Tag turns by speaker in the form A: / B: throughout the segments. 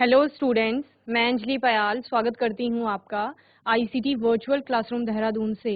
A: Hello students, मैं अंजलि पयाल स्वागत करती हूँ आपका आईसीटी वर्चुअल क्लासरूम देहरादून से।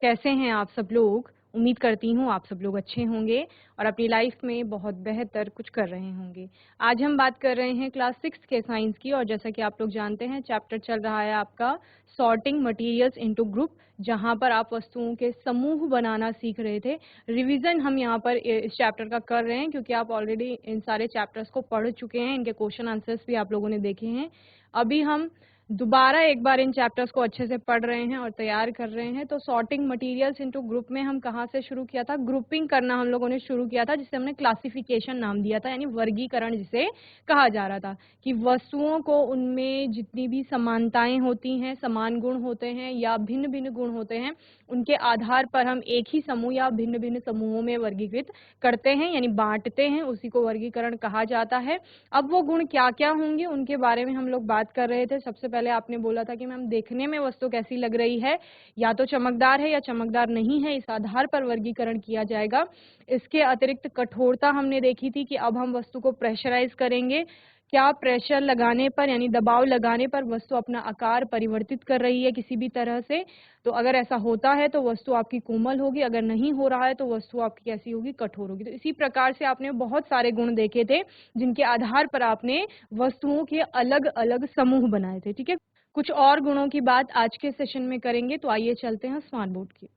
A: कैसे हैं आप सब लोग? उम्मीद करती हूँ आप सब लोग अच्छे होंगे और अपनी लाइफ में बहुत बेहतर कुछ कर रहे होंगे। आज हम बात कर रहे हैं क्लास 6 के साइंस की और जैसा कि आप लोग जानते हैं चैप्टर चल रहा है आपका सॉर्टिंग मटेरियल्स इनटू ग्रुप, जहां पर आप वस्तुओं के समूह बनाना सीख रहे थे। रिवीजन हम यहाँ पर इस चैप्टर का कर रहे हैं क्योंकि आप ऑलरेडी इन सारे चैप्टर्स को पढ़ चुके हैं, इनके क्वेश्चन आंसर्स भी आप लोगों ने देखे हैं। अभी हम दोबारा एक बार इन चैप्टर्स को अच्छे से पढ़ रहे हैं और तैयार कर रहे हैं। तो सॉर्टिंग मटेरियल्स इनटू ग्रुप में हम कहाँ से शुरू किया था? ग्रुपिंग करना हम लोगों ने शुरू किया था, जिसे हमने क्लासिफिकेशन नाम दिया था, यानी वर्गीकरण जिसे कहा जा रहा था कि वस्तुओं को उनमें जितनी भी समानताएं होती हैं, समान गुण होते हैं या भिन्न भिन्न गुण होते हैं, उनके आधार पर हम एक ही समूह या भिन्न भिन्न समूहों में वर्गीकृत करते हैं, यानी बांटते हैं। उसी को वर्गीकरण कहा जाता है। अब वो गुण क्या क्या होंगे उनके बारे में हम लोग बात कर रहे थे। सबसे पहले आपने बोला था कि मैम देखने में वस्तु कैसी लग रही है, या तो चमकदार है या चमकदार नहीं है, इस आधार पर वर्गीकरण किया जाएगा। इसके अतिरिक्त कठोरता हमने देखी थी कि अब हम वस्तु को प्रेशराइज करेंगे। क्या प्रेशर लगाने पर यानी दबाव लगाने पर वस्तु अपना आकार परिवर्तित कर रही है किसी भी तरह से? तो अगर ऐसा होता है तो वस्तु आपकी कोमल होगी, अगर नहीं हो रहा है तो वस्तु आपकी कैसी होगी? कठोर होगी। तो इसी प्रकार से आपने बहुत सारे गुण देखे थे जिनके आधार पर आपने वस्तुओं के अलग अलग समूह बनाए थे। ठीक है, कुछ और गुणों की बात आज के सेशन में करेंगे। तो आइए चलते हैं स्मार्ट बोर्ड की।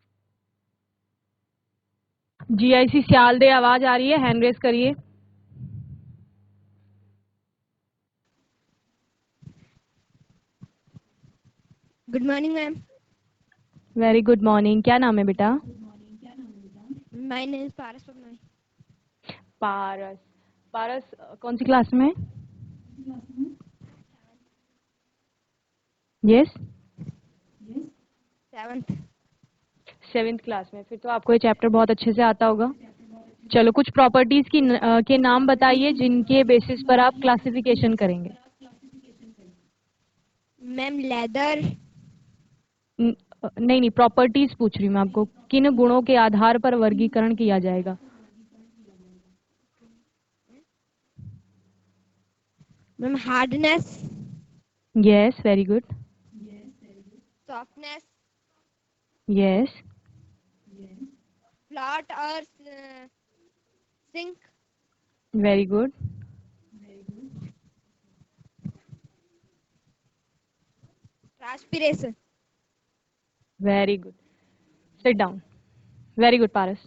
A: जीआईसी सियालदे आवाज आ रही है? हैंड रेस करिए।
B: Good morning ma'am.
A: Very good morning. क्या नाम है बेटा?
B: माय नेम इज पारस पटनाई।
A: पारस। पारस कौन सी क्लास में? Yes,
B: 7th।
A: 7th क्लास में। फिर तो आपको ये चैप्टर बहुत अच्छे से आता होगा। चलो, कुछ प्रॉपर्टीज की के नाम बताइए जिनके बेसिस पर आप क्लासिफिकेशन करेंगे।
B: Ma'am leather.
A: नहीं नहीं, प्रॉपर्टीज पूछ रही हूँ मैं आपको, किन गुणों के आधार पर वर्गीकरण किया जाएगा?
B: Ma'am hardness,
A: yes, very good.
B: Softness,
A: yes,
B: float और sink,
A: very good.
B: Transpiration.
A: Very good. Sit down. Very good Paras.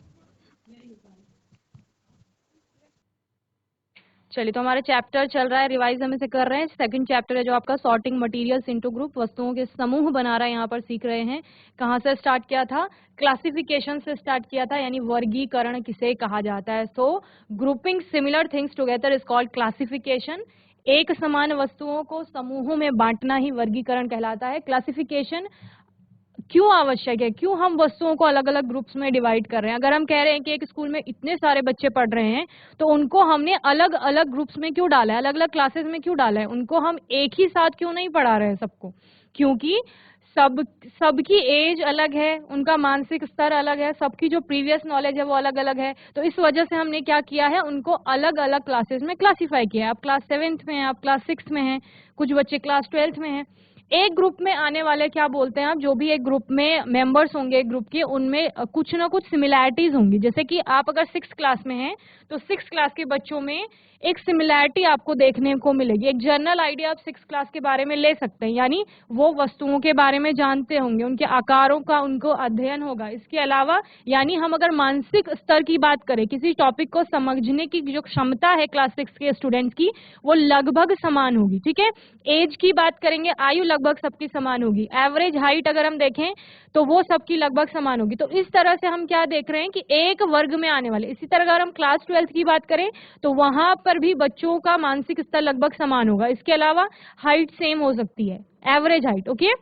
A: चलिए, तो हमारा चैप्टर चल रहा है, रिवाइज हम इसे कर रहे हैं। सेकंड चैप्टर है जो आपका सॉर्टिंग मटेरियल्स इनटू ग्रुप, वस्तुओं के समूह बना रहा है, यहाँ पर सीख रहे हैं। कहाँ से स्टार्ट किया था? क्लासिफिकेशन से स्टार्ट किया था, यानी वर्गीकरण किसे कहा जाता है। तो grouping similar things together is called classification. एक समान वस्तुओं को समूहों में बांटना ही वर्गीकरण कहलाता है। क्लासिफिकेशन क्यों आवश्यक है? क्यों हम वस्तुओं को अलग अलग ग्रुप्स में डिवाइड कर रहे हैं? अगर हम कह रहे हैं कि एक स्कूल में इतने सारे बच्चे पढ़ रहे हैं तो उनको हमने अलग अलग ग्रुप्स में क्यों डाला है, अलग अलग क्लासेस में क्यों डाला है? उनको हम एक ही साथ क्यों नहीं पढ़ा रहे हैं सबको? क्योंकि सबकी एज अलग है, उनका मानसिक स्तर अलग है, सबकी जो प्रीवियस नॉलेज है वो अलग अलग है। तो इस वजह से हमने क्या किया है, उनको अलग अलग क्लासेस में क्लासीफाई किया है। आप क्लास 7th में हैं, आप क्लास 6 में हैं, कुछ बच्चे क्लास 12th में हैं। एक ग्रुप में आने वाले क्या बोलते हैं आप, जो भी एक ग्रुप में मेंबर्स होंगे एक ग्रुप के, उनमें कुछ ना कुछ सिमिलैरिटीज होंगी। जैसे कि आप अगर 6th क्लास में हैं तो 6th क्लास के बच्चों में एक सिमिलैरिटी आपको देखने को मिलेगी। एक जनरल आइडिया आप 6th क्लास के बारे में ले सकते हैं, यानी वो वस्तुओं के बारे में जानते होंगे, उनके आकारों का उनको अध्ययन होगा। इसके अलावा यानी हम अगर मानसिक स्तर की बात करें, किसी टॉपिक को समझने की जो क्षमता है क्लास 6 के स्टूडेंट्स की, वो लगभग समान होगी। ठीक है, एज की बात करेंगे, आयु लगभग सबकी समान होगी। एवरेज हाइट अगर हम देखें तो वो सबकी लगभग समान होगी। तो इस तरह से हम क्या देख रहे हैं कि एक वर्ग में आने वाले। इसी तरह अगर हम क्लास 12th की बात करें तो वहां पर भी बच्चों का मानसिक स्तर लगभग समान होगा। इसके अलावा हाइट सेम हो सकती है, एवरेज हाइट। ओके,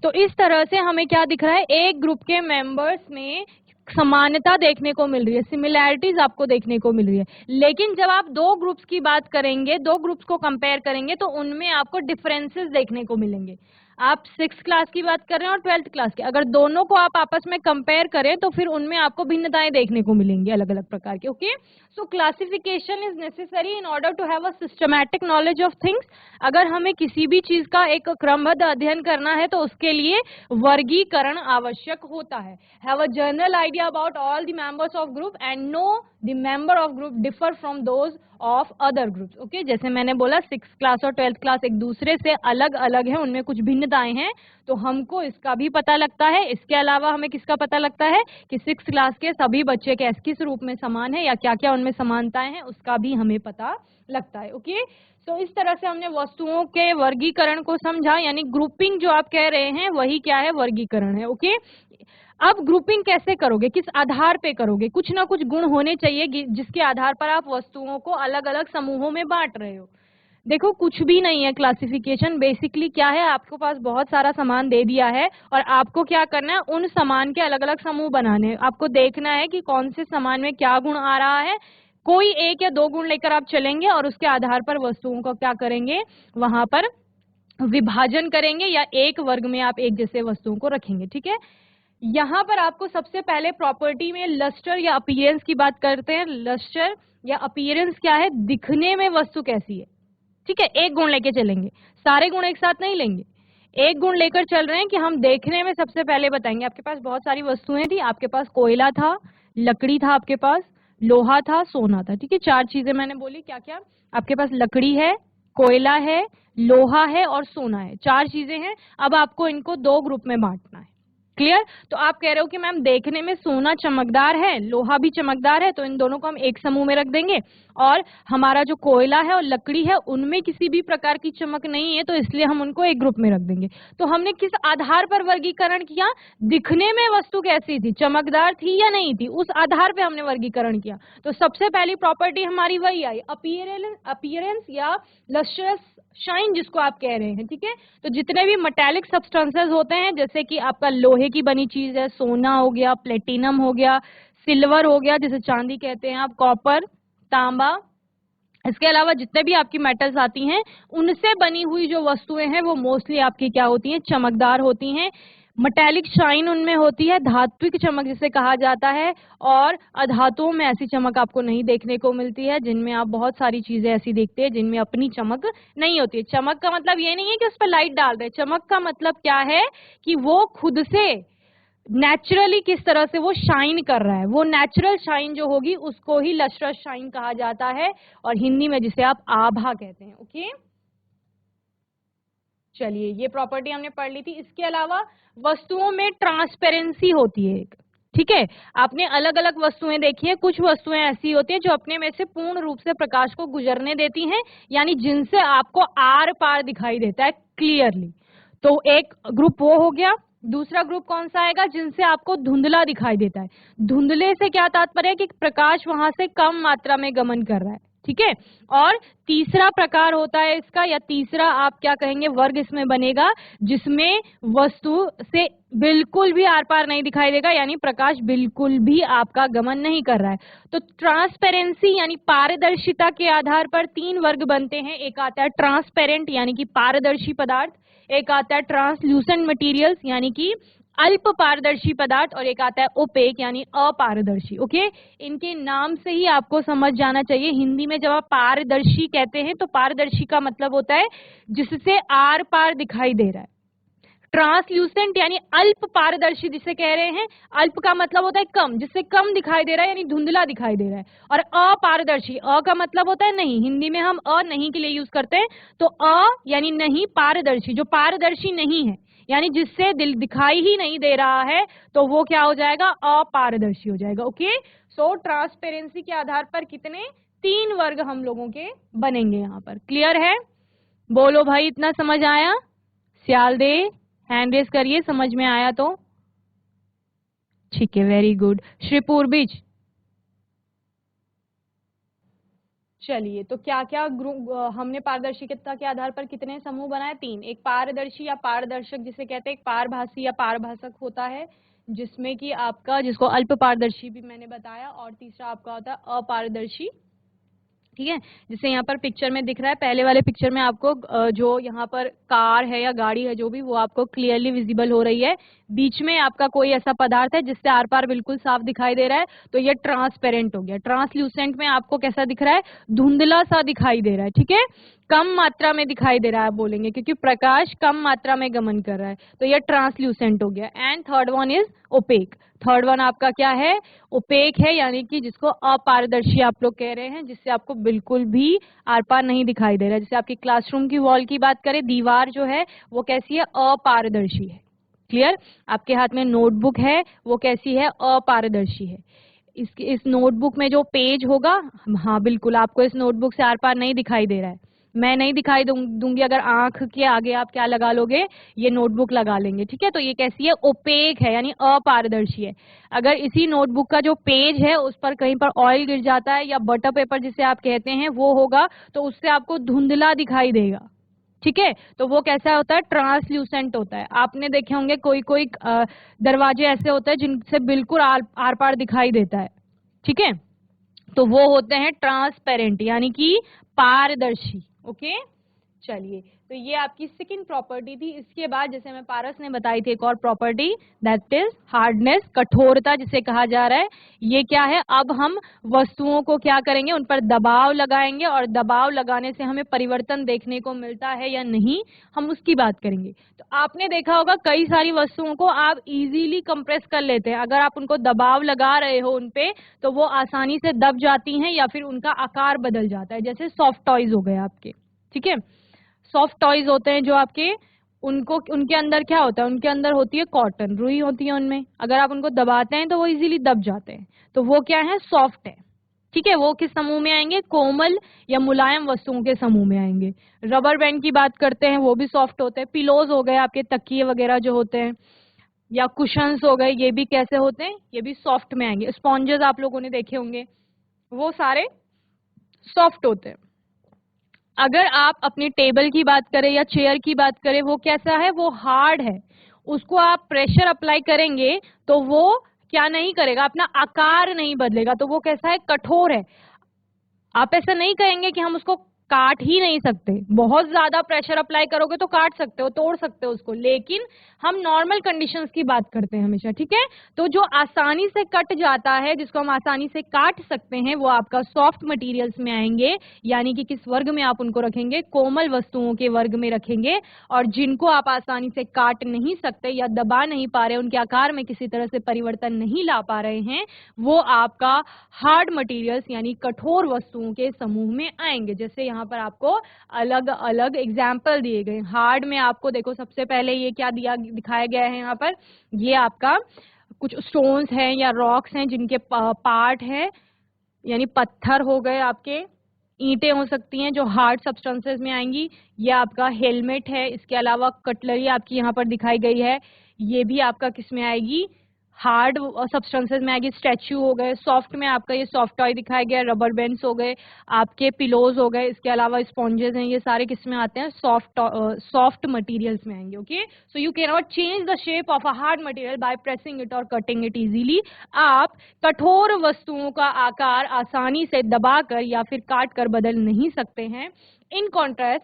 A: तो इस तरह से हमें क्या दिख रहा है, एक ग्रुप के मेंबर्स में समानता देखने को मिल रही है, सिमिलैरिटीज आपको देखने को मिल रही है। लेकिन जब आप दो ग्रुप्स की बात करेंगे, दो ग्रुप्स को कंपेयर करेंगे, तो उनमें आपको डिफरेंसेस देखने को मिलेंगे। आप 6th क्लास की बात कर रहे हैं और 12th क्लास की, अगर दोनों को आप आपस में कंपेयर करें तो फिर उनमें आपको भिन्नताएं देखने को मिलेंगी अलग अलग प्रकार की। Okay, so classification is necessary in order to have a systematic knowledge of things. अगर हमें किसी भी चीज का एक क्रमबद्ध अध्ययन करना है तो उसके लिए वर्गीकरण आवश्यक होता है। Have a general idea about all the members of group and know the member of group differ from those of other groups. Okay, जैसे मैंने बोला 6th क्लास और 12th क्लास एक दूसरे से अलग अलग है, उनमें कुछ भिन्नताएं हैं, तो हमको इसका भी पता लगता है। इसके अलावा हमें किसका पता लगता है कि 6th क्लास के सभी बच्चे के किस रूप में समान है या क्या क्या उनमें समानताएं हैं, उसका भी हमें पता लगता है। ओके, तो इस तरह से हमने वस्तुओं के वर्गीकरण को समझा, यानी ग्रुपिंग जो आप कह रहे हैं वही क्या है, वर्गीकरण है। ओके, अब ग्रुपिंग कैसे करोगे, किस आधार पे करोगे? कुछ ना कुछ गुण होने चाहिए जिसके आधार पर आप वस्तुओं को अलग अलग समूहों में बांट रहे हो। देखो, कुछ भी नहीं है क्लासिफिकेशन। बेसिकली क्या है, आपके पास बहुत सारा सामान दे दिया है और आपको क्या करना है, उन सामान के अलग अलग समूह बनाने हैं। आपको देखना है कि कौन से सामान में क्या गुण आ रहा है, कोई एक या दो गुण लेकर आप चलेंगे और उसके आधार पर वस्तुओं को क्या करेंगे, वहां पर विभाजन करेंगे या एक वर्ग में आप एक जैसे वस्तुओं को रखेंगे। ठीक है, यहां पर आपको सबसे पहले प्रॉपर्टी में लस्टर या अपीयरेंस की बात करते हैं। लस्टर या अपीयरेंस क्या है, दिखने में वस्तु कैसी है। ठीक है, एक गुण लेके चलेंगे, सारे गुण एक साथ नहीं लेंगे, एक गुण लेकर चल रहे हैं कि हम देखने में सबसे पहले बताएंगे। आपके पास बहुत सारी वस्तुएं थी, आपके पास कोयला था, लकड़ी था, आपके पास लोहा था, सोना था। ठीक है, 4 चीजें मैंने बोली, क्या क्या? आपके पास लकड़ी है, कोयला है, लोहा है और सोना है, 4 चीजें हैं। अब आपको इनको 2 ग्रुप में बांटना है। क्लियर? तो आप कह रहे हो कि मैम देखने में सोना चमकदार है, लोहा भी चमकदार है, तो इन दोनों को हम एक समूह में रख देंगे, और हमारा जो कोयला है और लकड़ी है उनमें किसी भी प्रकार की चमक नहीं है, तो इसलिए हम उनको एक ग्रुप में रख देंगे। तो हमने किस आधार पर वर्गीकरण किया? दिखने में वस्तु कैसी थी, चमकदार थी या नहीं थी, उस आधार पे हमने वर्गीकरण किया। तो सबसे पहली प्रॉपर्टी हमारी वही आई, अपीयरेंस या लस्ट्रस शाइन जिसको आप कह रहे हैं। ठीक है, तो जितने भी मेटालिक सब्सटेंसेस होते हैं, जैसे कि आपका लोहे की बनी चीज है, सोना हो गया, प्लेटिनम हो गया, सिल्वर हो गया जिसे चांदी कहते हैं आप, कॉपर, तांबा, इसके अलावा जितने भी आपकी मेटल्स आती हैं उनसे बनी हुई जो वस्तुएं हैं वो मोस्टली आपकी क्या होती हैं, चमकदार होती हैं। मेटालिक शाइन उनमें होती है, धात्विक चमक जिसे कहा जाता है, और अधातुओं में ऐसी चमक आपको नहीं देखने को मिलती है, जिनमें आप बहुत सारी चीजें ऐसी देखते हैं जिनमें अपनी चमक नहीं होती है। चमक का मतलब ये नहीं है कि उस पर लाइट डाल रहे, चमक का मतलब क्या है कि वो खुद से नेचुरली किस तरह से वो शाइन कर रहा है, वो नेचुरल शाइन जो होगी उसको ही लस्ट्रस शाइन कहा जाता है, और हिंदी में जिसे आप आभा कहते हैं। ओके, चलिए ये प्रॉपर्टी हमने पढ़ ली थी। इसके अलावा वस्तुओं में ट्रांसपेरेंसी होती है एक। ठीक है, आपने अलग अलग वस्तुएं देखी है, कुछ वस्तुएं ऐसी होती है जो अपने में से पूर्ण रूप से प्रकाश को गुजरने देती हैं, यानी जिनसे आपको आर पार दिखाई देता है क्लियरली। तो एक ग्रुप वो हो गया। दूसरा ग्रुप कौन सा आएगा, जिनसे आपको धुंधला दिखाई देता है। धुंधले से क्या तात्पर्य है कि प्रकाश वहां से कम मात्रा में गमन कर रहा है। ठीक है, और तीसरा प्रकार होता है इसका, या तीसरा आप क्या कहेंगे वर्ग इसमें बनेगा, जिसमें वस्तु से बिल्कुल भी आर पार नहीं दिखाई देगा, यानी प्रकाश बिल्कुल भी आपका गमन नहीं कर रहा है। तो ट्रांसपेरेंसी यानी पारदर्शिता के आधार पर 3 वर्ग बनते हैं। एक आता है ट्रांसपेरेंट यानी कि पारदर्शी पदार्थ, एक आता है ट्रांसल्यूसेंट मटेरियल्स यानी कि अल्प पारदर्शी पदार्थ, और एक आता है ओपेक यानी अपारदर्शी। ओके, इनके नाम से ही आपको समझ जाना चाहिए, हिंदी में जब आप पारदर्शी कहते हैं तो पारदर्शी का मतलब होता है जिससे आर पार दिखाई दे रहा है। ट्रांसल्यूसेंट यानी अल्प पारदर्शी जिसे कह रहे हैं, अल्प का मतलब होता है कम, जिससे कम दिखाई दे रहा है यानी धुंधला दिखाई दे रहा है। और अपारदर्शी, अ का मतलब होता है नहीं, हिंदी में हम अ नहीं के लिए यूज करते हैं, तो अ यानी नहीं, पारदर्शी जो पारदर्शी नहीं है यानी जिससे दिल दिखाई ही नहीं दे रहा है, तो वो क्या हो जाएगा, अपारदर्शी हो जाएगा। ओके, सो ट्रांसपेरेंसी के आधार पर कितने 3 वर्ग हम लोगों के बनेंगे यहाँ पर। क्लियर है? बोलो भाई, इतना समझ आया? सियाल दे हैंड रेस करिए, समझ में आया तो। ठीक है, वेरी गुड। श्रीपुर बीच, चलिए तो क्या क्या ग्रुप हमने पारदर्शिता के आधार पर कितने समूह बनाए, 3। एक पारदर्शी या पारदर्शक जिसे कहते हैं, एक पारभासी या पारभाषक होता है, जिसमें कि आपका, जिसको अल्प पारदर्शी भी मैंने बताया, और तीसरा आपका होता है अपारदर्शी। ठीक है, जिसे यहाँ पर पिक्चर में दिख रहा है, पहले वाले पिक्चर में आपको जो यहाँ पर कार है या गाड़ी है जो भी, वो आपको क्लियरली विजिबल हो रही है। बीच में आपका कोई ऐसा पदार्थ है जिससे आर पार बिल्कुल साफ दिखाई दे रहा है, तो ये ट्रांसपेरेंट हो गया। ट्रांसल्यूसेंट में आपको कैसा दिख रहा है, धुंधला सा दिखाई दे रहा है। ठीक है, कम मात्रा में दिखाई दे रहा है आप बोलेंगे, क्योंकि प्रकाश कम मात्रा में गमन कर रहा है, तो ये ट्रांसल्यूसेंट हो गया। And third one is opaque. Third one आपका क्या है, ओपेक है, यानी कि जिसको अपारदर्शी आप लोग कह रहे हैं, जिससे आपको बिल्कुल भी आर पार नहीं दिखाई दे रहा है। जैसे आपकी क्लासरूम की वॉल की बात करें, दीवार जो है वो कैसी है, अपारदर्शी है। क्लियर? आपके हाथ में नोटबुक है, वो कैसी है, अपारदर्शी है। इस नोटबुक में जो पेज होगा, हाँ बिल्कुल आपको इस नोटबुक से आर पार नहीं दिखाई दे रहा है, मैं नहीं दिखाई दूंगी। अगर आंख के आगे आप क्या लगा लोगे, ये नोटबुक लगा लेंगे। ठीक है, तो ये कैसी है, ओपेक है, यानी अपारदर्शी है। अगर इसी नोटबुक का जो पेज है उस पर कहीं पर ऑयल गिर जाता है, या बटर पेपर जिसे आप कहते हैं वो होगा, तो उससे आपको धुंधला दिखाई देगा। ठीक है, तो वो कैसा होता है, ट्रांसल्यूसेंट होता है। आपने देखे होंगे कोई कोई दरवाजे ऐसे होते हैं जिनसे बिल्कुल आर पार दिखाई देता है। ठीक है, तो वो होते हैं ट्रांसपेरेंट, यानी कि पारदर्शी। ओके, चलिए, तो ये आपकी सेकंड प्रॉपर्टी थी। इसके बाद जैसे मैं पारस ने बताई थी एक और प्रॉपर्टी, दैट इज हार्डनेस, कठोरता जिसे कहा जा रहा है। ये क्या है, अब हम वस्तुओं को क्या करेंगे, उन पर दबाव लगाएंगे, और दबाव लगाने से हमें परिवर्तन देखने को मिलता है या नहीं, हम उसकी बात करेंगे। तो आपने देखा होगा कई सारी वस्तुओं को आप इजीली कंप्रेस कर लेते हैं। अगर आप उनको दबाव लगा रहे हो उन पे, तो वो आसानी से दब जाती हैं या फिर उनका आकार बदल जाता है। जैसे सॉफ्ट टॉयज हो गए आपके। ठीक है, सॉफ्ट टॉयज होते हैं जो आपके, उनको, उनके अंदर क्या होता है, उनके अंदर होती है कॉटन, रुई होती है उनमें। अगर आप उनको दबाते हैं तो वो इजीली दब जाते हैं, तो वो क्या है, सॉफ्ट है। ठीक है, वो किस समूह में आएंगे, कोमल या मुलायम वस्तुओं के समूह में आएंगे। रबर बैंड की बात करते हैं, वो भी सॉफ्ट होते हैं। पिलोज हो गए आपके, तकिए वगैरह जो होते हैं, या कुशंस हो गए, ये भी कैसे होते हैं, ये भी सॉफ्ट में आएंगे। स्पॉन्जेस आप लोगों ने देखे होंगे, वो सारे सॉफ्ट होते हैं। अगर आप अपनी टेबल की बात करें या चेयर की बात करें, वो कैसा है, वो हार्ड है। उसको आप प्रेशर अप्लाई करेंगे तो वो क्या नहीं करेगा, अपना आकार नहीं बदलेगा, तो वो कैसा है, कठोर है। आप ऐसा नहीं कहेंगे कि हम उसको काट ही नहीं सकते, बहुत ज्यादा प्रेशर अप्लाई करोगे तो काट सकते हो, तोड़ सकते हो उसको, लेकिन हम नॉर्मल कंडीशंस की बात करते हैं हमेशा। ठीक है, तो जो आसानी से कट जाता है, जिसको हम आसानी से काट सकते हैं, वो आपका सॉफ्ट मटेरियल्स में आएंगे। यानी कि किस वर्ग में आप उनको रखेंगे, कोमल वस्तुओं के वर्ग में रखेंगे। और जिनको आप आसानी से काट नहीं सकते या दबा नहीं पा रहे, उनके आकार में किसी तरह से परिवर्तन नहीं ला पा रहे हैं, वो आपका हार्ड मटेरियल्स यानी कठोर वस्तुओं के समूह में आएंगे। जैसे यहाँ पर आपको अलग अलग एग्जाम्पल दिए गए। हार्ड में आपको देखो, सबसे पहले ये क्या दिखाया गया है यहाँ पर, ये आपका कुछ स्टोन्स हैं या रॉक्स हैं जिनके पार्ट है, यानी पत्थर हो गए आपके, ईंटें हो सकती हैं जो हार्ड सब्सटेंसेस में आएंगी। ये आपका हेलमेट है। इसके अलावा कटलरी आपकी यहाँ पर दिखाई गई है, ये भी आपका किस में आएगी, हार्ड सब्सटेंसेस में आएगी। स्टैच्यू हो गए, सॉफ्ट में आपका ये सॉफ्ट टॉय दिखाया गया, रबर बैंड्स हो गए, आपके पिलोज हो गए। इसके अलावा स्पॉन्जेस हैं, ये सारे किस में आते हैं, सॉफ्ट मटेरियल्स में आएंगे। Okay, so you can not change the shape of a hard material by pressing it और कटिंग इट इजीली। आप कठोर वस्तुओं का आकार आसानी से दबाकर या फिर काट कर बदल नहीं सकते हैं। In contrast,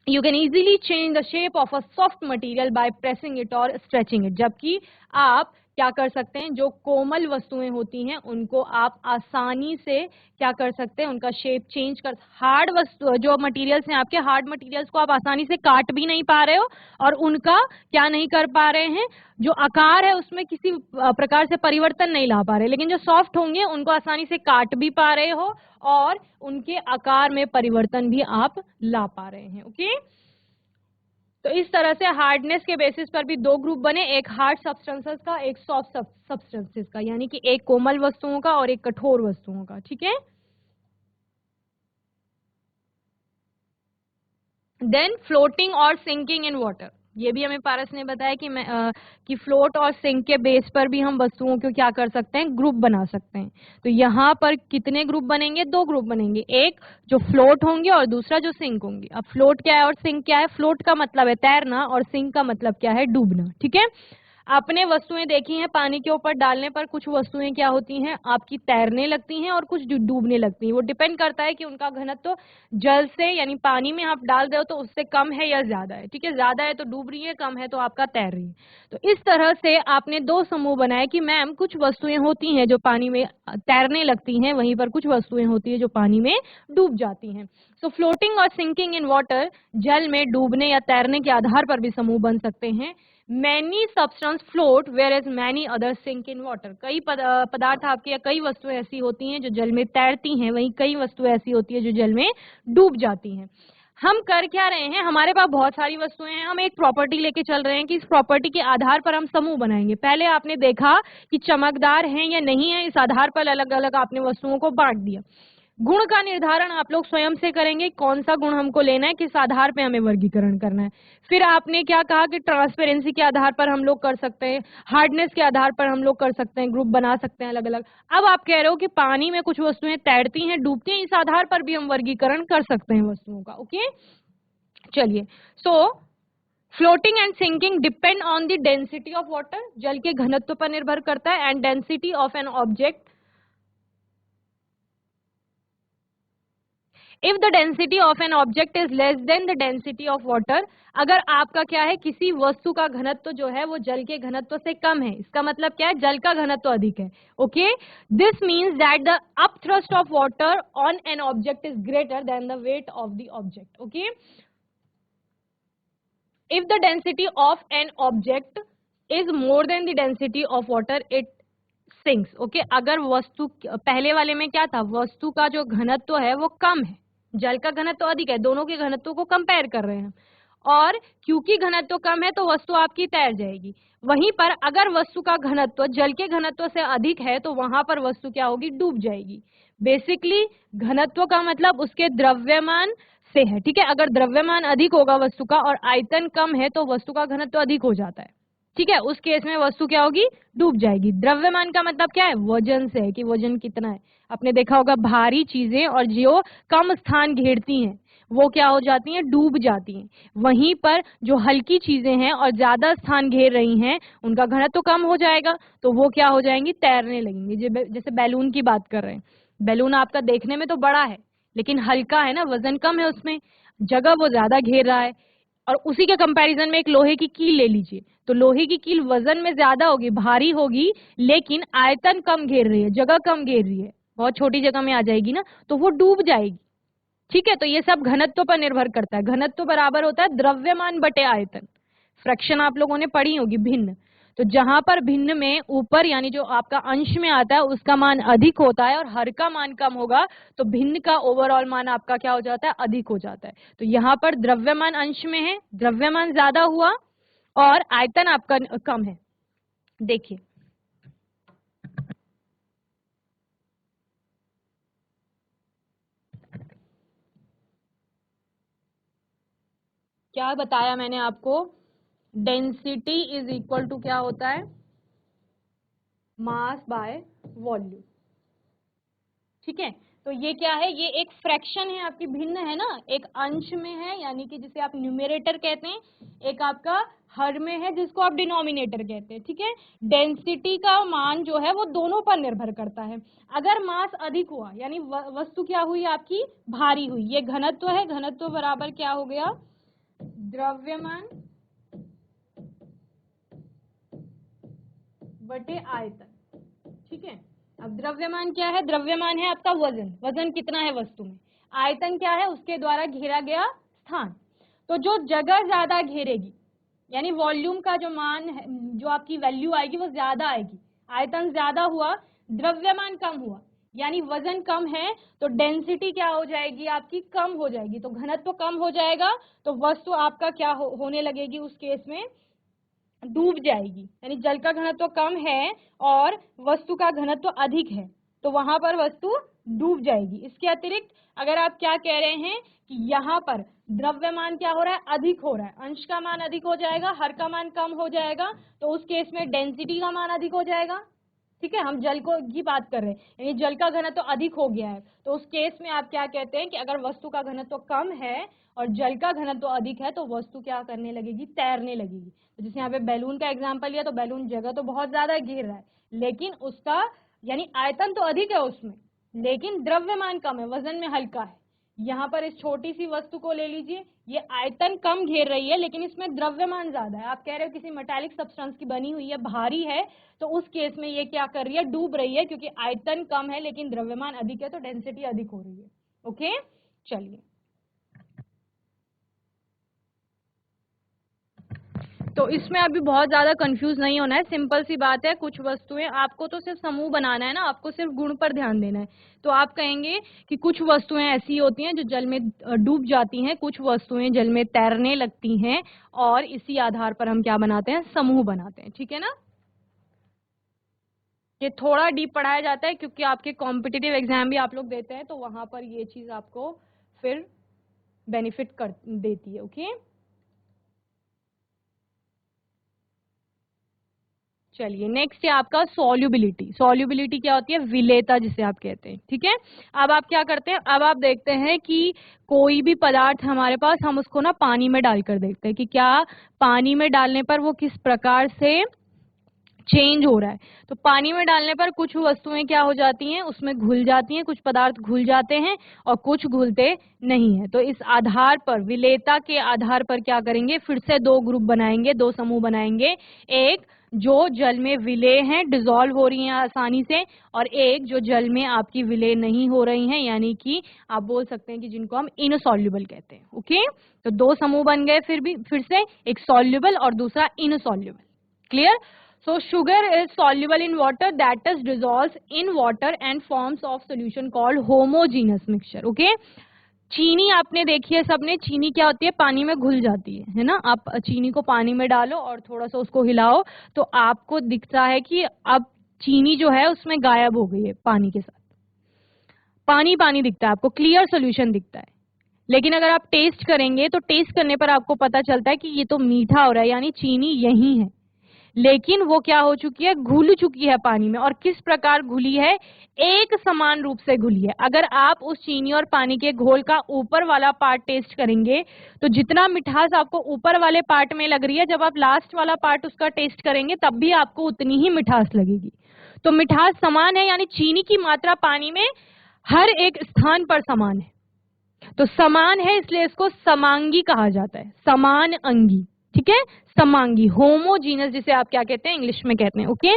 A: you can easily change the shape of a soft material by pressing it or stretching it। जबकि आप क्या कर सकते हैं, जो कोमल वस्तुएं होती हैं उनको आप आसानी से क्या कर सकते हैं, उनका शेप चेंज कर। हार्ड वस्तु जो मटेरियल्स हैं आपके, हार्ड मटेरियल्स को आप आसानी से काट भी नहीं पा रहे हो और उनका क्या नहीं कर पा रहे हैं, जो आकार है उसमें किसी प्रकार से परिवर्तन नहीं ला पा रहे। लेकिन जो सॉफ्ट होंगे उनको आसानी से काट भी पा रहे हो और उनके आकार में परिवर्तन भी आप ला पा रहे हैं। ओके, तो इस तरह से हार्डनेस के बेसिस पर भी दो ग्रुप बने, एक हार्ड सब्सटेंसेस का, एक सॉफ्ट सब्सटेंसेस का, यानी कि एक कोमल वस्तुओं का और एक कठोर वस्तुओं का। ठीक है, देन फ्लोटिंग और सिंकिंग इन वाटर, ये भी हमें पारस ने बताया कि फ्लोट और सिंक के बेस पर भी हम वस्तुओं को क्या कर सकते हैं, ग्रुप बना सकते हैं। तो यहाँ पर कितने ग्रुप बनेंगे, दो ग्रुप बनेंगे, एक जो फ्लोट होंगे और दूसरा जो सिंक होंगे। अब फ्लोट क्या है और सिंक क्या है, फ्लोट का मतलब है तैरना और सिंक का मतलब क्या है, डूबना। ठीक है, आपने वस्तुएं देखी हैं, पानी के ऊपर डालने पर कुछ वस्तुएं क्या होती हैं, आपकी तैरने लगती हैं और कुछ डूबने लगती हैं। वो डिपेंड करता है कि उनका घनत्व तो जल से यानी पानी में आप डाल दो तो उससे कम है या ज्यादा है। ठीक है, ज्यादा है तो डूब रही है, कम है तो आपका तैर रही है। तो इस तरह से आपने दो समूह बनाए कि मैम कुछ वस्तुएं होती हैं जो पानी में तैरने लगती हैं, वहीं पर कुछ वस्तुएं होती है जो पानी में डूब जाती हैं। सो फ्लोटिंग और सिंकिंग इन वाटर, जल में डूबने या तैरने के आधार पर भी समूह बन सकते हैं। Many substance float whereas many other sink in water, कई पदार्थ आपके या कई वस्तुएं ऐसी होती हैं जो जल में तैरती हैं, वहीं कई वस्तुएं ऐसी होती है जो जल में डूब जाती हैं। हम कर क्या रहे हैं, हमारे पास बहुत सारी वस्तुएं हैं, हम एक प्रॉपर्टी लेके चल रहे हैं कि इस प्रॉपर्टी के आधार पर हम समूह बनाएंगे। पहले आपने देखा कि चमकदार हैं या नहीं है, इस आधार पर अलग अलग आपने वस्तुओं को बांट दिया। गुण का निर्धारण आप लोग स्वयं से करेंगे, कौन सा गुण हमको लेना है, किस आधार पे हमें वर्गीकरण करना है। फिर आपने क्या कहा कि ट्रांसपेरेंसी के आधार पर हम लोग कर सकते हैं, हार्डनेस के आधार पर हम लोग कर सकते हैं, ग्रुप बना सकते हैं अलग अलग। अब आप कह रहे हो कि पानी में कुछ वस्तुएं तैरती हैं, डूबती हैं, इस आधार पर भी हम वर्गीकरण कर सकते हैं वस्तुओं का। ओके, चलिए। So floating and sinking depend on the density of water, जल के घनत्व पर निर्भर करता है, and density of an object. If the density of an object is less than the density of water, अगर आपका क्या है, किसी वस्तु का घनत्व जो है वो जल के घनत्व से कम है, इसका मतलब क्या है, जल का घनत्व अधिक है। Okay, this means that the upthrust of water on an object is greater than the weight of the object. Okay, if the density of an object is more than the density of water, it sinks. Okay, अगर वस्तु, पहले वाले में क्या था, वस्तु का जो घनत्व है वो कम है, जल का घनत्व अधिक है, दोनों के घनत्व को कंपेयर कर रहे हैं, और क्योंकि घनत्व कम है तो वस्तु आपकी तैर जाएगी। वहीं पर अगर वस्तु का घनत्व जल के घनत्व से अधिक है तो वहां पर वस्तु क्या होगी, डूब जाएगी। बेसिकली घनत्व का मतलब उसके द्रव्यमान से है। ठीक है, अगर द्रव्यमान अधिक होगा वस्तु का और आयतन कम है तो वस्तु का घनत्व अधिक हो जाता है। ठीक है, उस केस में वस्तु क्या होगी, डूब जाएगी। द्रव्यमान का मतलब क्या है, वजन से है कि वजन कितना है। आपने देखा होगा भारी चीजें और जो कम स्थान घेरती हैं वो क्या हो जाती हैं, डूब जाती हैं। वहीं पर जो हल्की चीजें हैं और ज्यादा स्थान घेर रही हैं उनका घनत्व तो कम हो जाएगा, तो वो क्या हो जाएंगी, तैरने लगेंगी। जैसे बैलून की बात कर रहे हैं, बैलून आपका देखने में तो बड़ा है लेकिन हल्का है ना, वजन कम है, उसमें जगह वो ज्यादा घेर रहा है। और उसी के कंपैरिजन में एक लोहे की कील ले लीजिए, तो लोहे की कील वजन में ज्यादा होगी, भारी होगी, लेकिन आयतन कम घेर रही है, जगह कम घेर रही है, बहुत छोटी जगह में आ जाएगी ना, तो वो डूब जाएगी। ठीक है, तो ये सब घनत्व पर निर्भर करता है। घनत्व बराबर होता है द्रव्यमान बटे आयतन। फ्रैक्शन आप लोगों ने पढ़ी होगी, भिन्न। तो जहां पर भिन्न में ऊपर यानी जो आपका अंश में आता है उसका मान अधिक होता है और हर का मान कम होगा, तो भिन्न का ओवरऑल मान आपका क्या हो जाता है, अधिक हो जाता है। तो यहाँ पर द्रव्यमान अंश में है, द्रव्यमान ज्यादा हुआ और आयतन आपका कम है। देखिए क्या बताया मैंने आपको, डेंसिटी इज इक्वल टू क्या होता है, मास बाय वॉल्यूम। ठीक है, तो ये क्या है, ये एक फ्रैक्शन है आपकी, भिन्न है ना, एक अंश में है यानी कि जिसे आप न्यूमरेटर कहते हैं, एक आपका हर में है जिसको आप डिनोमिनेटर कहते हैं। ठीक है, डेंसिटी का मान जो है वो दोनों पर निर्भर करता है। अगर मास अधिक हुआ यानी वस्तु क्या हुई आपकी, भारी हुई, ये घनत्व है, घनत्व बराबर क्या हो गया, द्रव्यमान बटे आयतन। ठीक है, अब द्रव्यमान क्या है, द्रव्यमान है आपका वजन, वजन कितना है वस्तु में, आयतन क्या है, उसके द्वारा घेरा गया स्थान। तो जो जगह ज्यादा घेरेगी यानी वॉल्यूम का जो मान है, जो आपकी वैल्यू आएगी वो ज्यादा आएगी, आयतन ज्यादा हुआ, द्रव्यमान कम हुआ यानी वजन कम है, तो डेंसिटी क्या हो जाएगी आपकी, कम हो जाएगी, तो घनत्व कम हो जाएगा, तो वस्तु आपका क्या होने लगेगी, उस केस में डूब जाएगी। यानी जल का घनत्व कम है और वस्तु का घनत्व अधिक है, तो वहां पर वस्तु डूब जाएगी। इसके अतिरिक्त अगर आप क्या कह रहे हैं कि यहाँ पर द्रव्यमान क्या हो रहा है, अधिक हो रहा है, अंश का मान अधिक हो जाएगा, हर का मान कम हो जाएगा, तो उस केस में डेंसिटी का मान अधिक हो जाएगा। ठीक है, हम जल को की बात कर रहे हैं, यानी जल का घनत्व अधिक हो गया है, तो उस केस में आप क्या कहते हैं कि अगर वस्तु का घनत्व कम है और जल का घनत्व अधिक है तो वस्तु क्या करने लगेगी, तैरने लगेगी। तो जैसे यहाँ पे बैलून का एग्जांपल लिया, तो बैलून जगह तो बहुत ज्यादा घेर रहा है, लेकिन उसका यानी आयतन तो अधिक है उसमें, लेकिन द्रव्यमान कम है, वजन में हल्का है। यहाँ पर इस छोटी सी वस्तु को ले लीजिए, ये आयतन कम घेर रही है लेकिन इसमें द्रव्यमान ज्यादा है। आप कह रहे हो किसी मेटालिक सब्सटेंस की बनी हुई है, भारी है, तो उस केस में ये क्या कर रही है, डूब रही है, क्योंकि आयतन कम है लेकिन द्रव्यमान अधिक है, तो डेंसिटी अधिक हो रही है। ओके, चलिए, तो इसमें अभी बहुत ज्यादा कंफ्यूज नहीं होना है, सिंपल सी बात है। कुछ वस्तुएं, आपको तो सिर्फ समूह बनाना है ना, आपको सिर्फ गुण पर ध्यान देना है। तो आप कहेंगे कि कुछ वस्तुएं ऐसी होती हैं जो जल में डूब जाती हैं, कुछ वस्तुएं जल में तैरने लगती हैं, और इसी आधार पर हम क्या बनाते हैं, समूह बनाते हैं। ठीक है ना, ये थोड़ा डीप पढ़ाया जाता है क्योंकि आपके कॉम्पिटिटिव एग्जाम भी आप लोग देते हैं, तो वहां पर ये चीज आपको फिर बेनिफिट कर देती है। ओके, चलिए, नेक्स्ट है आपका सॉल्युबिलिटी। सॉल्युबिलिटी क्या होती है, विलेयता जिसे आप कहते हैं। ठीक है, अब आप क्या करते हैं, अब आप देखते हैं कि कोई भी पदार्थ हमारे पास, हम उसको ना पानी में डालकर देखते हैं कि क्या पानी में डालने पर वो किस प्रकार से चेंज हो रहा है। तो पानी में डालने पर कुछ वस्तुएं क्या हो जाती हैं, उसमें घुल जाती हैं, कुछ पदार्थ घुल जाते हैं और कुछ घुलते नहीं है। तो इस आधार पर, विलेयता के आधार पर क्या करेंगे, फिर से दो ग्रुप बनाएंगे, दो समूह बनाएंगे। एक जो जल में विलेय हैं, डिसॉल्व हो रही हैं आसानी से, और एक जो जल में आपकी विलेय नहीं हो रही हैं, यानी कि आप बोल सकते हैं कि जिनको हम इनसॉल्युबल कहते हैं। ओके, तो दो समूह बन गए, फिर से एक सॉल्युबल और दूसरा insoluble. Clear? So sugar is soluble in water, that is dissolves in water and forms of solution called homogeneous mixture. Okay? चीनी आपने देखी है सबने, चीनी क्या होती है, पानी में घुल जाती है ना। आप चीनी को पानी में डालो और थोड़ा सा उसको हिलाओ तो आपको दिखता है कि अब चीनी जो है उसमें गायब हो गई है पानी के साथ, पानी पानी दिखता है आपको, क्लियर सोल्यूशन दिखता है। लेकिन अगर आप टेस्ट करेंगे तो टेस्ट करने पर आपको पता चलता है कि ये तो मीठा हो रहा है, यानी चीनी यही है, लेकिन वो क्या हो चुकी है, घुल चुकी है पानी में। और किस प्रकार घुली है, एक समान रूप से घुली है। अगर आप उस चीनी और पानी के घोल का ऊपर वाला पार्ट टेस्ट करेंगे तो जितना मिठास आपको ऊपर वाले पार्ट में लग रही है, जब आप लास्ट वाला पार्ट उसका टेस्ट करेंगे तब भी आपको उतनी ही मिठास लगेगी। तो मिठास समान है, यानी चीनी की मात्रा पानी में हर एक स्थान पर समान है। तो समान है इसलिए इसको समांगी कहा जाता है, समान अंगी। ठीक है, समांगी, होमोजीनस जिसे आप क्या कहते हैं, इंग्लिश में कहते हैं। ओके,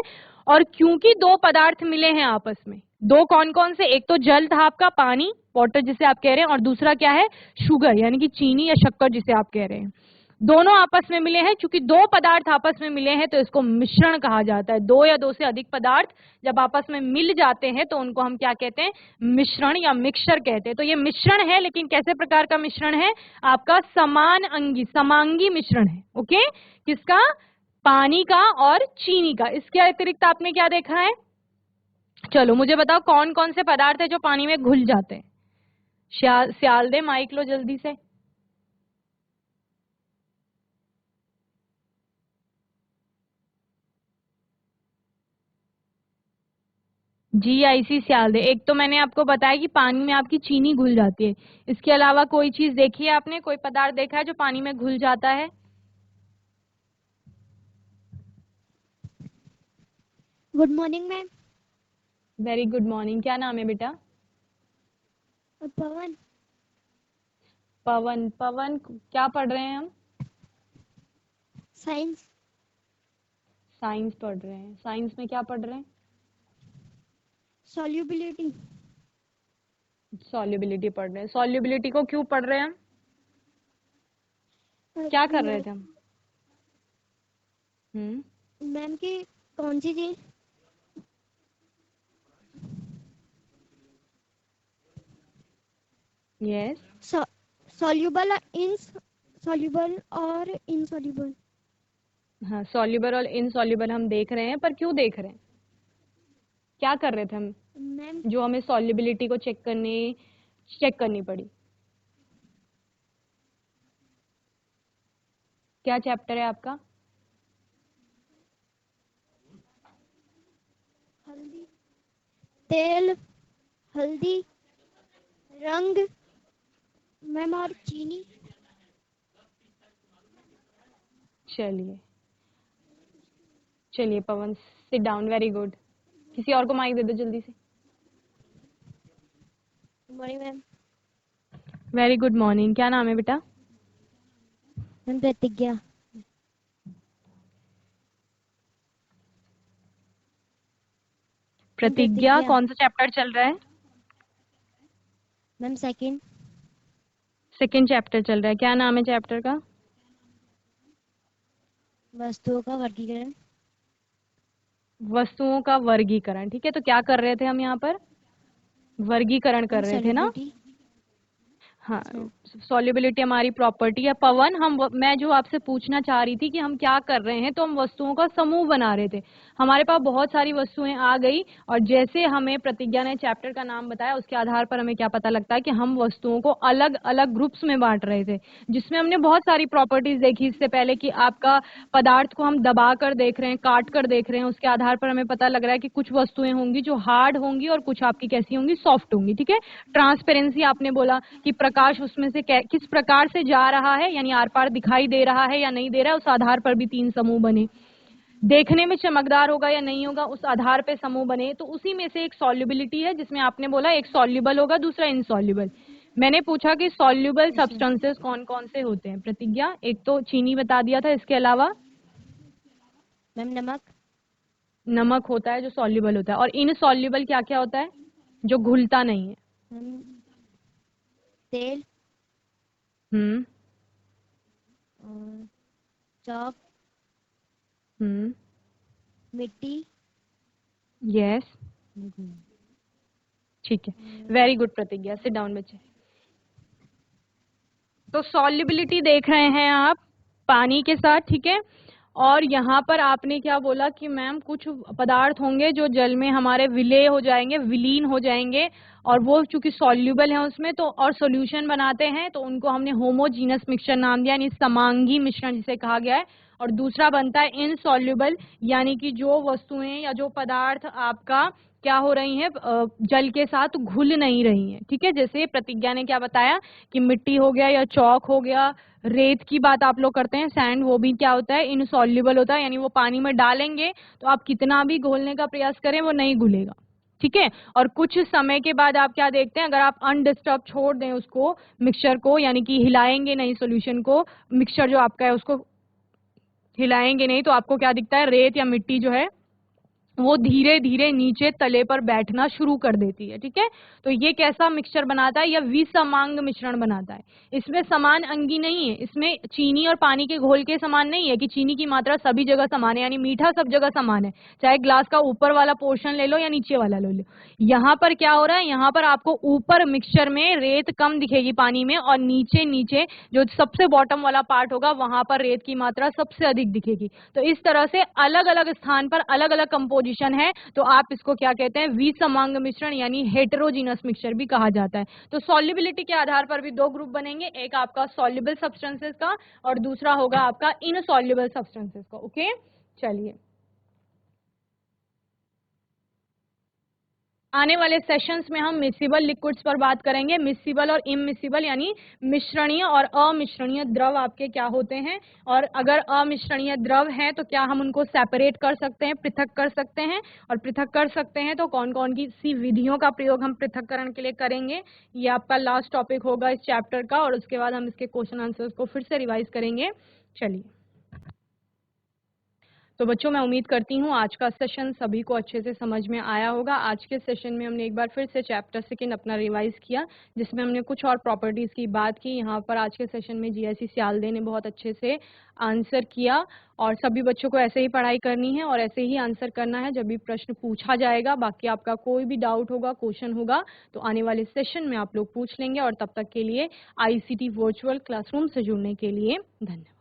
A: और क्योंकि दो पदार्थ मिले हैं आपस में, दो कौन कौन से, एक तो जल था आपका, पानी, वाटर जिसे आप कह रहे हैं, और दूसरा क्या है, शुगर यानी कि चीनी या शक्कर जिसे आप कह रहे हैं। दोनों आपस में मिले हैं, चूंकि दो पदार्थ आपस में मिले हैं तो इसको मिश्रण कहा जाता है। दो या दो से अधिक पदार्थ जब आपस में मिल जाते हैं तो उनको हम क्या कहते हैं, मिश्रण या मिक्सचर कहते हैं। तो ये मिश्रण है, लेकिन कैसे प्रकार का मिश्रण है, आपका समान अंगी, समांगी मिश्रण है। ओके, किसका, पानी का और चीनी का। इसके अतिरिक्त आपने क्या देखा है, चलो मुझे बताओ कौन कौन से पदार्थ है जो पानी में घुल जाते हैं। सियाल दे, माइक लो जल्दी से। GIC सियाल दे। एक तो मैंने आपको बताया कि पानी में आपकी चीनी घुल जाती है, इसके अलावा कोई चीज देखी है आपने, कोई पदार्थ देखा है जो पानी में घुल जाता है?
B: Good morning ma'am.
A: Very good morning, क्या नाम है बेटा?
B: पवन।
A: पवन। पवन क्या पढ़ रहे हैं हम?
B: साइंस।
A: साइंस पढ़ रहे हैं। साइंस में क्या पढ़ रहे हैं?
B: सॉल्युबिलिटी।
A: सॉल्युबिलिटी पढ़ रहे हैं। सॉल्युबिलिटी को क्यों पढ़ रहे हैं हम, क्या कर रहे थे हम?
B: मैम की कौन सी चीज
A: यस,
B: सॉल्युबल, इन सॉल्युबल और इनसॉल्युबल।
A: हाँ, सॉल्युबल और इनसॉल्युबल हम देख रहे हैं, पर क्यों देख रहे हैं, क्या कर रहे थे हम
B: मैम
A: जो हमें सॉल्युबिलिटी को चेक करनी पड़ी? क्या चैप्टर है आपका?
B: हेलो तेल, हल्दी, रंग मैम और चीनी।
A: चलिए चलिए पवन, सिट डाउन, वेरी गुड। किसी और को माइक दे दो जल्दी से।
B: Good morning ma'am.
A: Very good morning. क्या नाम है बेटा?
B: मैम प्रतिज्ञा।
A: प्रतिज्ञा, कौन सा चैप्टर चल रहा है?
B: मैम सेकंड
A: चैप्टर चल रहा है। क्या नाम है चैप्टर का?
B: वस्तुओं का वर्गीकरण।
A: वस्तुओं का वर्गीकरण। ठीक है, तो क्या कर रहे थे हम यहाँ पर? वर्गीकरण कर रहे थे ना? हाँ, सॉल्युबिलिटी हमारी प्रॉपर्टी है। पवन, मैं जो आपसे पूछना चाह रही थी कि हम क्या कर रहे हैं, तो हम वस्तुओं का समूह बना रहे थे। हमारे पास बहुत सारी वस्तुएं आ गई और जैसे हमें प्रतिज्ञा ने चैप्टर का नाम बताया उसके आधार पर हमें क्या पता लगता है कि हम वस्तुओं को अलग अलग ग्रुप्स में बांट रहे थे, जिसमें हमने बहुत सारी प्रॉपर्टीज देखी इससे पहले कि आपका पदार्थ को हम दबा कर देख रहे हैं, काट कर देख रहे हैं, उसके आधार पर हमें पता लग रहा है कि कुछ वस्तुएं होंगी जो हार्ड होंगी और कुछ आपकी कैसी होंगी, सॉफ्ट होंगी। ठीक है, ट्रांसपेरेंसी आपने बोला कि प्रकाश उसमें से किस प्रकार से जा रहा है, यानी आर पार दिखाई दे रहा है या नहीं दे रहा है, उस आधार पर भी 3 समूह बने। देखने में चमकदार होगा या नहीं होगा, उस आधार पे समूह बने। तो उसी में से एक सॉल्युबिलिटी है, जिसमें आपने बोला एक सॉल्युबल होगा, दूसरा इनसॉल्युबल। मैंने पूछा कि सॉल्युबल सब्सटेंसेस कौन कौन से होते हैं। प्रतिज्ञा, एक तो चीनी बता दिया था, इसके अलावा?
B: मैम
A: नमक होता है जो सॉल्युबल होता है। और इनसॉल्युबल क्या क्या होता है जो घुलता नहीं है?
B: तेल, चॉक, मिट्टी।
A: यस, ठीक है, वेरी गुड प्रतिज्ञा। सिट डाउन बच्चे। तो सॉल्युबिलिटी देख रहे हैं आप पानी के साथ, ठीक है। और यहाँ पर आपने क्या बोला कि मैम कुछ पदार्थ होंगे जो जल में हमारे विलय हो जाएंगे, विलीन हो जाएंगे, और वो चूंकि सॉल्युबल है उसमें तो और सॉल्यूशन बनाते हैं, तो उनको हमने होमोजीनस मिक्सचर नाम दिया, यानी समांगी मिश्रण जिसे कहा गया है। और दूसरा बनता है इनसॉल्युबल, यानी कि जो वस्तुएं या जो पदार्थ आपका क्या हो रही हैं, जल के साथ घुल नहीं रही हैं। ठीक है, जैसे प्रतिज्ञा ने क्या बताया कि मिट्टी हो गया या चौक हो गया, रेत की बात आप लोग करते हैं, सैंड, वो भी क्या होता है, इनसॉल्युबल होता है, यानी वो पानी में डालेंगे तो आप कितना भी घोलने का प्रयास करें वो नहीं घुलेगा। ठीक है, और कुछ समय के बाद आप क्या देखते हैं, अगर आप अनडिस्टर्ब छोड़ दें उसको, मिक्सचर को, यानी कि हिलाएंगे नहीं सोल्यूशन को, मिक्सचर जो आपका है उसको हिलाएंगे नहीं, तो आपको क्या दिखता है, रेत या मिट्टी जो है वो धीरे धीरे नीचे तले पर बैठना शुरू कर देती है। ठीक है, तो ये कैसा मिक्सचर बनाता है, या विसमांग मिश्रण बनाता है। इसमें समान अंगी नहीं है, इसमें चीनी और पानी के घोल के समान नहीं है कि चीनी की मात्रा सभी जगह समान है, यानी मीठा सब जगह समान है, चाहे ग्लास का ऊपर वाला पोर्शन ले लो या नीचे वाला ले लो। यहाँ पर क्या हो रहा है, यहाँ पर आपको ऊपर मिक्सचर में रेत कम दिखेगी पानी में, और नीचे नीचे जो सबसे बॉटम वाला पार्ट होगा वहां पर रेत की मात्रा सबसे अधिक दिखेगी। तो इस तरह से अलग अलग स्थान पर अलग अलग कंपोजिशन है, तो आप इसको क्या कहते हैं, विसमांग मिश्रण, यानी हेटेरोजीनस मिक्सचर भी कहा जाता है। तो सॉल्युबिलिटी के आधार पर भी 2 ग्रुप बनेंगे, एक आपका सॉल्युबल सब्सटेंसेस का और दूसरा होगा आपका इनसॉल्युबल सब्सटेंसेस का। ओके, चलिए आने वाले सेशंस में हम मिसिबल लिक्विड्स पर बात करेंगे, मिसिबल और इमिसिबल, यानी मिश्रणीय और अमिश्रणीय द्रव आपके क्या होते हैं, और अगर अमिश्रणीय द्रव हैं तो क्या हम उनको सेपरेट कर सकते हैं, पृथक कर सकते हैं, और पृथक कर सकते हैं तो कौन कौन की सी विधियों का प्रयोग हम पृथक्करण के लिए करेंगे। ये आपका लास्ट टॉपिक होगा इस चैप्टर का, और उसके बाद हम इसके क्वेश्चन आंसर्स को फिर से रिवाइज करेंगे। चलिए, तो बच्चों मैं उम्मीद करती हूँ आज का सेशन सभी को अच्छे से समझ में आया होगा। आज के सेशन में हमने एक बार फिर से चैप्टर 2 अपना रिवाइज किया, जिसमें हमने कुछ और प्रॉपर्टीज की बात की। यहाँ पर आज के सेशन में जीएससी सियालदे ने बहुत अच्छे से आंसर किया, और सभी बच्चों को ऐसे ही पढ़ाई करनी है और ऐसे ही आंसर करना है जब भी प्रश्न पूछा जाएगा। बाकी आपका कोई भी डाउट होगा, क्वेश्चन होगा, तो आने वाले सेशन में आप लोग पूछ लेंगे। और तब तक के लिए ICT वर्चुअल क्लासरूम से जुड़ने के लिए धन्यवाद।